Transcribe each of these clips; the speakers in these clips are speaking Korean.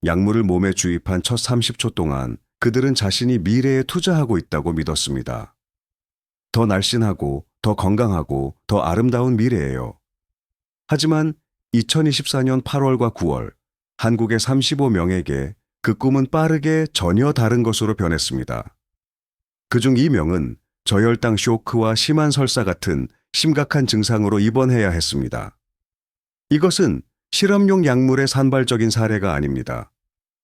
약물을 몸에 주입한 첫 30초 동안 그들은 자신이 미래에 투자하고 있다고 믿었습니다. 더 날씬하고, 더 건강하고, 더 아름다운 미래예요. 하지만 2024년 8월과 9월, 한국의 35명에게 그 꿈은 빠르게 전혀 다른 것으로 변했습니다. 그중 2명은 저혈당 쇼크와 심한 설사 같은 심각한 증상으로 입원해야 했습니다. 이것은 실험용 약물의 산발적인 사례가 아닙니다.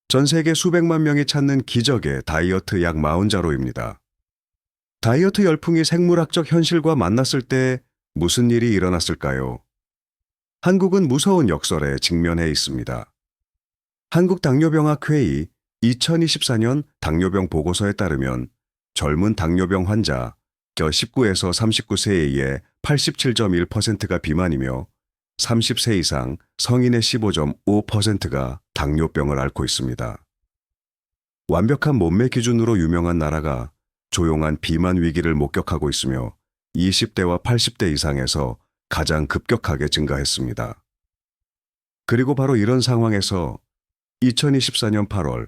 전 세계 수백만 명이 찾는 기적의 다이어트 약 마운자로입니다. 다이어트 열풍이 생물학적 현실과 만났을 때 무슨 일이 일어났을까요? 한국은 무서운 역설에 직면해 있습니다. 한국당뇨병학회의 2024년 당뇨병 보고서에 따르면 젊은 당뇨병 환자 19에서 39세의 87.1%가 비만이며 30세 이상 성인의 15.5%가 당뇨병을 앓고 있습니다. 완벽한 몸매 기준으로 유명한 나라가 조용한 비만 위기를 목격하고 있으며 20대와 80대 이상에서 가장 급격하게 증가했습니다. 그리고 바로 이런 상황에서 2024년 8월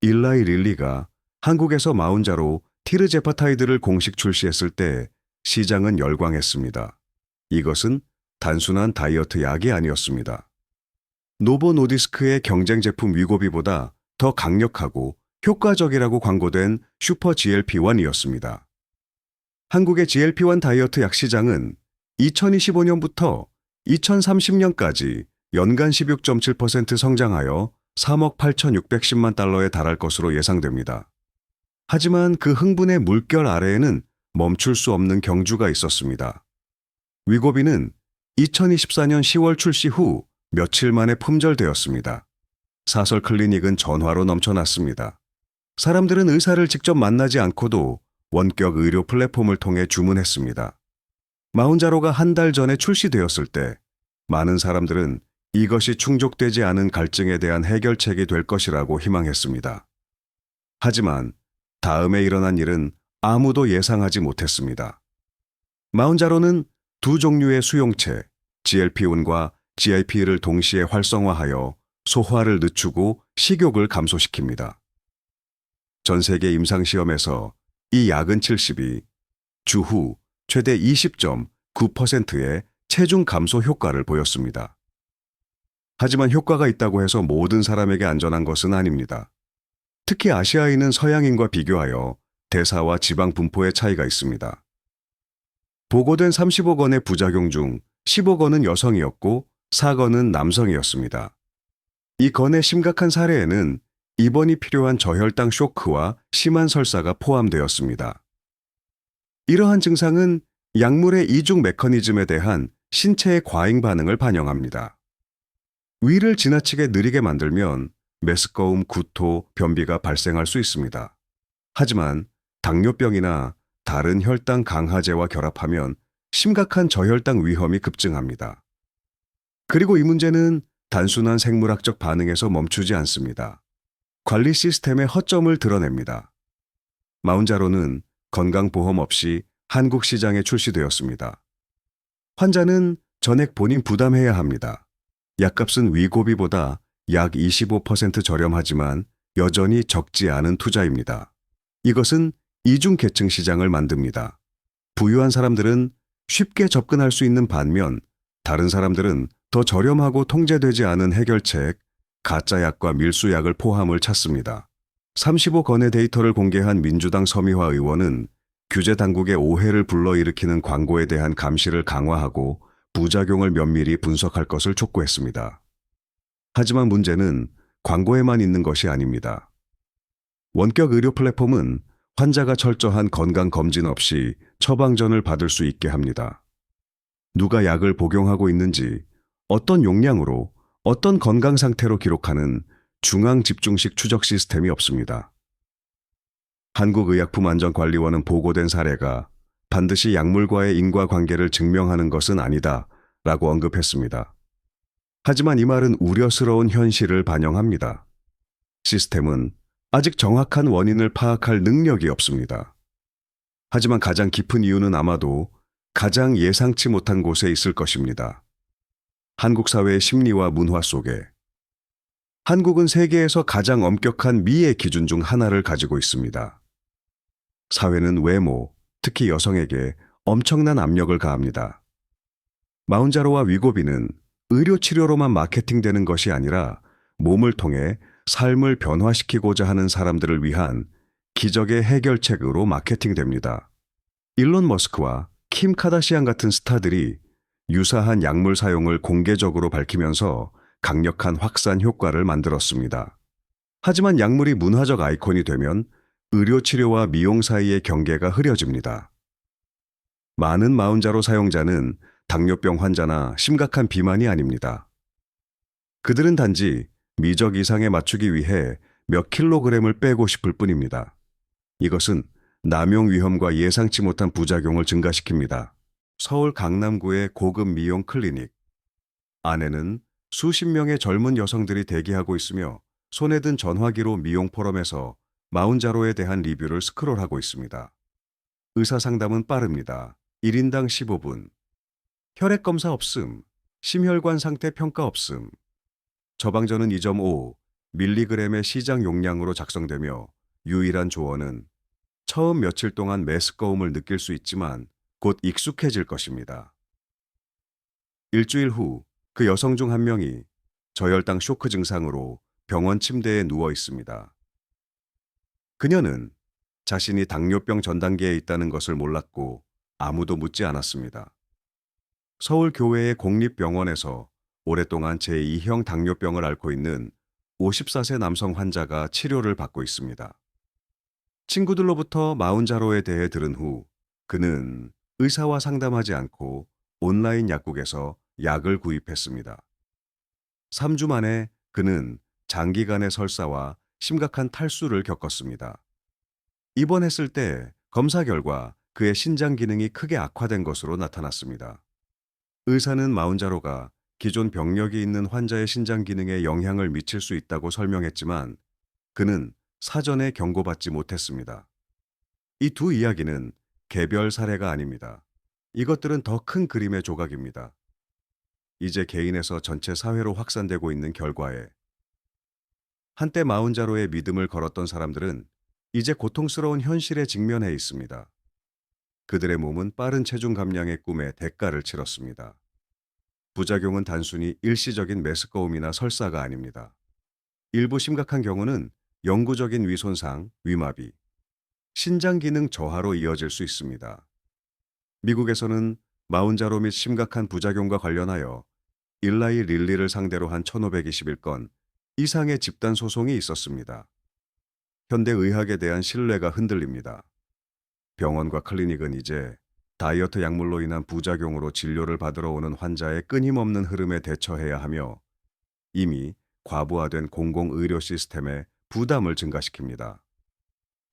일라이 릴리가 한국에서 마운자로 티르제파타이드를 공식 출시했을 때 시장은 열광했습니다. 이것은 단순한 다이어트 약이 아니었습니다. 노보 노디스크의 경쟁 제품 위고비보다 더 강력하고 효과적이라고 광고된 슈퍼 GLP-1이었습니다. 한국의 GLP-1 다이어트 약 시장은 2025년부터 2030년까지 연간 16.7% 성장하여 3억 8,610만 달러에 달할 것으로 예상됩니다. 하지만 그 흥분의 물결 아래에는 멈출 수 없는 경주가 있었습니다. 위고비는 2024년 10월 출시 후 며칠 만에 품절되었습니다. 사설 클리닉은 전화로 넘쳐났습니다. 사람들은 의사를 직접 만나지 않고도 원격 의료 플랫폼을 통해 주문했습니다. 마운자로가 한 달 전에 출시되었을 때 많은 사람들은 이것이 충족되지 않은 갈증에 대한 해결책이 될 것이라고 희망했습니다. 하지만 다음에 일어난 일은 아무도 예상하지 못했습니다. 마운자로는 두 종류의 수용체, GLP-1과 GIP를 동시에 활성화하여 소화를 늦추고 식욕을 감소시킵니다. 전 세계 임상시험에서 이 약은 70이 주후 최대 20.9%의 체중 감소 효과를 보였습니다. 하지만 효과가 있다고 해서 모든 사람에게 안전한 것은 아닙니다. 특히 아시아인은 서양인과 비교하여 대사와 지방 분포의 차이가 있습니다. 보고된 30억 원의 부작용 중 10억 원은 여성이었고 4건은 남성이었습니다. 이 건의 심각한 사례에는 입원이 필요한 저혈당 쇼크와 심한 설사가 포함되었습니다. 이러한 증상은 약물의 이중 메커니즘에 대한 신체의 과잉 반응을 반영합니다. 위를 지나치게 느리게 만들면 메스꺼움, 구토, 변비가 발생할 수 있습니다. 하지만 당뇨병이나 다른 혈당 강화제와 결합하면 심각한 저혈당 위험이 급증합니다. 그리고 이 문제는 단순한 생물학적 반응에서 멈추지 않습니다. 관리 시스템의 허점을 드러냅니다. 마운자로는 건강보험 없이 한국 시장에 출시되었습니다. 환자는 전액 본인 부담해야 합니다. 약값은 위고비보다 약 25% 저렴하지만 여전히 적지 않은 투자입니다. 이것은 이중계층 시장을 만듭니다. 부유한 사람들은 쉽게 접근할 수 있는 반면 다른 사람들은 더 저렴하고 통제되지 않은 해결책, 가짜 약과 밀수약을 포함을 찾습니다. 35건의 데이터를 공개한 민주당 서미화 의원은 규제 당국의 오해를 불러일으키는 광고에 대한 감시를 강화하고 부작용을 면밀히 분석할 것을 촉구했습니다. 하지만 문제는 광고에만 있는 것이 아닙니다. 원격 의료 플랫폼은 환자가 철저한 건강검진 없이 처방전을 받을 수 있게 합니다. 누가 약을 복용하고 있는지, 어떤 용량으로, 어떤 건강 상태로 기록하는 중앙 집중식 추적 시스템이 없습니다. 한국의약품안전관리원은 보고된 사례가 반드시 약물과의 인과관계를 증명하는 것은 아니다 라고 언급했습니다. 하지만 이 말은 우려스러운 현실을 반영합니다. 시스템은 아직 정확한 원인을 파악할 능력이 없습니다. 하지만 가장 깊은 이유는 아마도 가장 예상치 못한 곳에 있을 것입니다. 한국 사회의 심리와 문화 속에 한국은 세계에서 가장 엄격한 미의 기준 중 하나를 가지고 있습니다. 사회는 외모, 특히 여성에게 엄청난 압력을 가합니다. 마운자로와 위고비는 의료 치료로만 마케팅되는 것이 아니라 몸을 통해 삶을 변화시키고자 하는 사람들을 위한 기적의 해결책으로 마케팅됩니다. 일론 머스크와 킴 카다시안 같은 스타들이 유사한 약물 사용을 공개적으로 밝히면서 강력한 확산 효과를 만들었습니다. 하지만 약물이 문화적 아이콘이 되면 의료 치료와 미용 사이의 경계가 흐려집니다. 많은 마운자로 사용자는 당뇨병 환자나 심각한 비만이 아닙니다. 그들은 단지 미적 이상에 맞추기 위해 몇 킬로그램을 빼고 싶을 뿐입니다. 이것은 남용 위험과 예상치 못한 부작용을 증가시킵니다. 서울 강남구의 고급 미용 클리닉. 안에는 수십 명의 젊은 여성들이 대기하고 있으며 손에 든 전화기로 미용 포럼에서 마운자로에 대한 리뷰를 스크롤하고 있습니다. 의사 상담은 빠릅니다. 1인당 15분. 혈액 검사 없음. 심혈관 상태 평가 없음. 처방전은 2.5 밀리그램의 시장 용량으로 작성되며 유일한 조언은 처음 며칠 동안 메스꺼움을 느낄 수 있지만 곧 익숙해질 것입니다. 일주일 후 그 여성 중 한 명이 저혈당 쇼크 증상으로 병원 침대에 누워 있습니다. 그녀는 자신이 당뇨병 전 단계에 있다는 것을 몰랐고 아무도 묻지 않았습니다. 서울 교외의 공립병원에서 오랫동안 제2형 당뇨병을 앓고 있는 54세 남성 환자가 치료를 받고 있습니다. 친구들로부터 마운자로에 대해 들은 후 그는 의사와 상담하지 않고 온라인 약국에서 약을 구입했습니다. 3주 만에 그는 장기간의 설사와 심각한 탈수를 겪었습니다. 입원했을 때 검사 결과 그의 신장 기능이 크게 악화된 것으로 나타났습니다. 의사는 마운자로가 기존 병력이 있는 환자의 신장 기능에 영향을 미칠 수 있다고 설명했지만 그는 사전에 경고받지 못했습니다. 이 두 이야기는 개별 사례가 아닙니다. 이것들은 더 큰 그림의 조각입니다. 이제 개인에서 전체 사회로 확산되고 있는 결과에 한때 마운자로의 믿음을 걸었던 사람들은 이제 고통스러운 현실에 직면해 있습니다. 그들의 몸은 빠른 체중 감량의 꿈에 대가를 치렀습니다. 부작용은 단순히 일시적인 메스꺼움이나 설사가 아닙니다. 일부 심각한 경우는 영구적인 위손상, 위마비, 신장 기능 저하로 이어질 수 있습니다. 미국에서는 마운자로 및 심각한 부작용과 관련하여 일라이 릴리를 상대로 한 1521건 이상의 집단 소송이 있었습니다. 현대 의학에 대한 신뢰가 흔들립니다. 병원과 클리닉은 이제 다이어트 약물로 인한 부작용으로 진료를 받으러 오는 환자의 끊임없는 흐름에 대처해야 하며 이미 과부하된 공공의료 시스템의 부담을 증가시킵니다.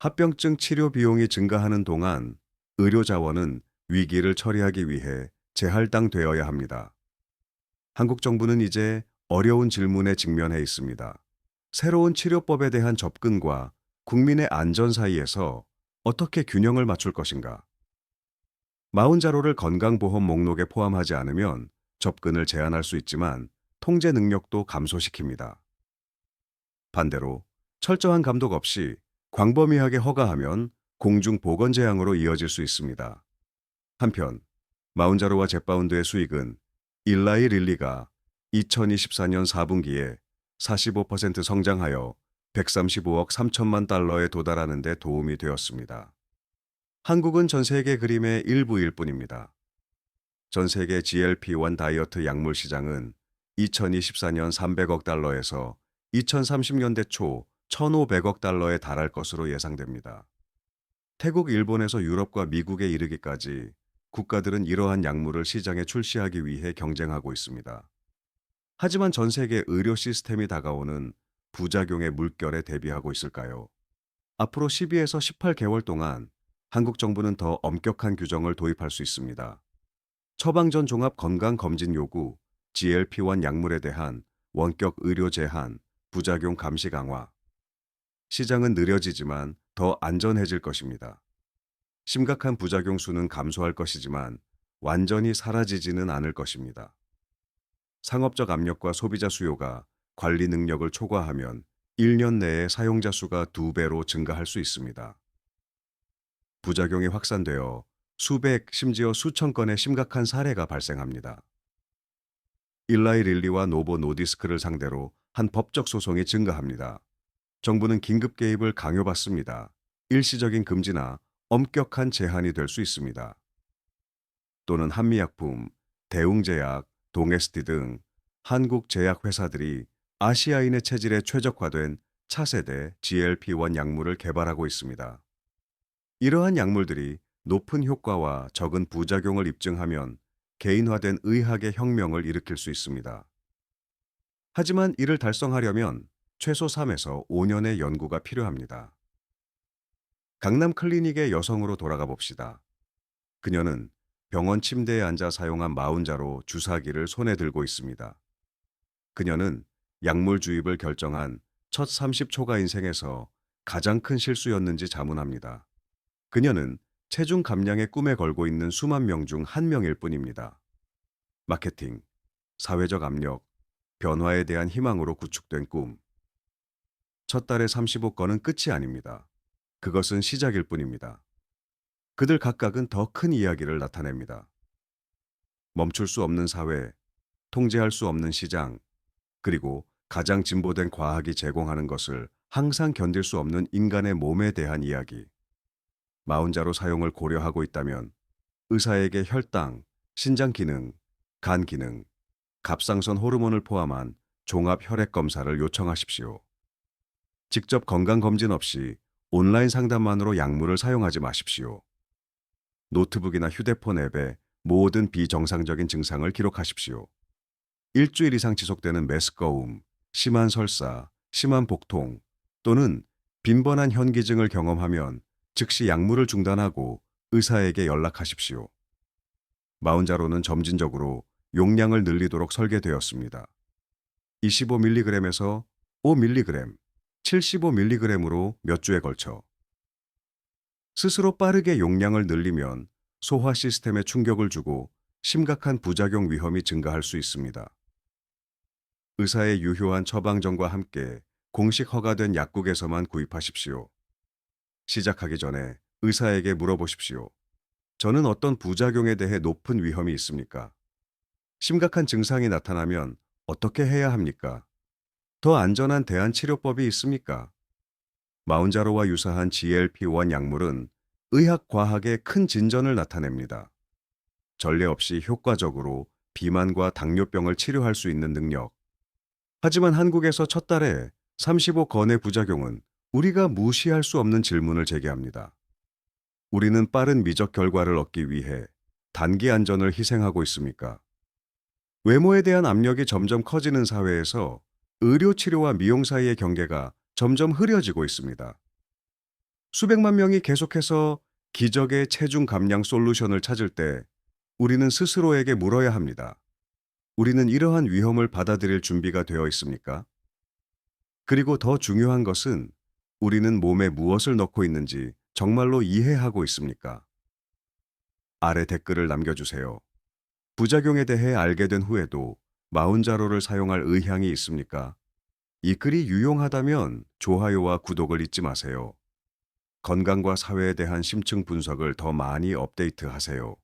합병증 치료 비용이 증가하는 동안 의료 자원은 위기를 처리하기 위해 재할당되어야 합니다. 한국 정부는 이제 어려운 질문에 직면해 있습니다. 새로운 치료법에 대한 접근과 국민의 안전 사이에서 어떻게 균형을 맞출 것인가? 마운자로를 건강보험 목록에 포함하지 않으면 접근을 제한할 수 있지만 통제 능력도 감소시킵니다. 반대로 철저한 감독 없이 광범위하게 허가하면 공중보건 재앙으로 이어질 수 있습니다. 한편 마운자로와 젯바운드의 수익은 일라이 릴리가 2024년 4분기에 45% 성장하여 135억 3천만 달러에 도달하는 데 도움이 되었습니다. 한국은 전 세계 그림의 일부일 뿐입니다. 전 세계 GLP-1 다이어트 약물 시장은 2024년 300억 달러에서 2030년대 초 1,500억 달러에 달할 것으로 예상됩니다. 태국, 일본에서 유럽과 미국에 이르기까지 국가들은 이러한 약물을 시장에 출시하기 위해 경쟁하고 있습니다. 하지만 전 세계 의료 시스템이 다가오는 부작용의 물결에 대비하고 있을까요? 앞으로 12에서 18개월 동안 한국 정부는 더 엄격한 규정을 도입할 수 있습니다. 처방전 종합 건강 검진 요구, GLP-1 약물에 대한 원격 의료 제한, 부작용 감시 강화. 시장은 느려지지만 더 안전해질 것입니다. 심각한 부작용 수는 감소할 것이지만 완전히 사라지지는 않을 것입니다. 상업적 압력과 소비자 수요가 관리 능력을 초과하면 1년 내에 사용자 수가 2배로 증가할 수 있습니다. 부작용이 확산되어 수백, 심지어 수천 건의 심각한 사례가 발생합니다. 일라이 릴리와 노보 노디스크를 상대로 한 법적 소송이 증가합니다. 정부는 긴급 개입을 강요받습니다. 일시적인 금지나 엄격한 제한이 될 수 있습니다. 또는 한미약품, 대웅제약, 동에스티 등 한국 제약회사들이 아시아인의 체질에 최적화된 차세대 GLP-1 약물을 개발하고 있습니다. 이러한 약물들이 높은 효과와 적은 부작용을 입증하면 개인화된 의학의 혁명을 일으킬 수 있습니다. 하지만 이를 달성하려면 최소 3에서 5년의 연구가 필요합니다. 강남 클리닉의 여성으로 돌아가 봅시다. 그녀는 병원 침대에 앉아 사용한 마운자로 주사기를 손에 들고 있습니다. 그녀는 약물 주입을 결정한 첫 30초가 인생에서 가장 큰 실수였는지 자문합니다. 그녀는 체중 감량의 꿈에 걸고 있는 수만 명 중 한 명일 뿐입니다. 마케팅, 사회적 압력, 변화에 대한 희망으로 구축된 꿈. 첫 달의 35건은 끝이 아닙니다. 그것은 시작일 뿐입니다. 그들 각각은 더 큰 이야기를 나타냅니다. 멈출 수 없는 사회, 통제할 수 없는 시장, 그리고 가장 진보된 과학이 제공하는 것을 항상 견딜 수 없는 인간의 몸에 대한 이야기. 마운자로 사용을 고려하고 있다면 의사에게 혈당, 신장 기능, 간 기능, 갑상선 호르몬을 포함한 종합 혈액 검사를 요청하십시오. 직접 건강검진 없이 온라인 상담만으로 약물을 사용하지 마십시오. 노트북이나 휴대폰 앱에 모든 비정상적인 증상을 기록하십시오. 일주일 이상 지속되는 메스꺼움, 심한 설사, 심한 복통 또는 빈번한 현기증을 경험하면 즉시 약물을 중단하고 의사에게 연락하십시오. 마운자로는 점진적으로 용량을 늘리도록 설계되었습니다. 25mg에서 5mg, 75mg으로 몇 주에 걸쳐. 스스로 빠르게 용량을 늘리면 소화 시스템에 충격을 주고 심각한 부작용 위험이 증가할 수 있습니다. 의사의 유효한 처방전과 함께 공식 허가된 약국에서만 구입하십시오. 시작하기 전에 의사에게 물어보십시오. 저는 어떤 부작용에 대해 높은 위험이 있습니까? 심각한 증상이 나타나면 어떻게 해야 합니까? 더 안전한 대안 치료법이 있습니까? 마운자로와 유사한 GLP-1 약물은 의학 과학에 큰 진전을 나타냅니다. 전례 없이 효과적으로 비만과 당뇨병을 치료할 수 있는 능력. 하지만 한국에서 첫 달에 35건의 부작용은 우리가 무시할 수 없는 질문을 제기합니다. 우리는 빠른 미적 결과를 얻기 위해 단기 안전을 희생하고 있습니까? 외모에 대한 압력이 점점 커지는 사회에서 의료 치료와 미용 사이의 경계가 점점 흐려지고 있습니다. 수백만 명이 계속해서 기적의 체중 감량 솔루션을 찾을 때 우리는 스스로에게 물어야 합니다. 우리는 이러한 위험을 받아들일 준비가 되어 있습니까? 그리고 더 중요한 것은 우리는 몸에 무엇을 넣고 있는지 정말로 이해하고 있습니까? 아래 댓글을 남겨주세요. 부작용에 대해 알게 된 후에도 마운자로를 사용할 의향이 있습니까? 이 글이 유용하다면 좋아요와 구독을 잊지 마세요. 건강과 사회에 대한 심층 분석을 더 많이 업데이트하세요.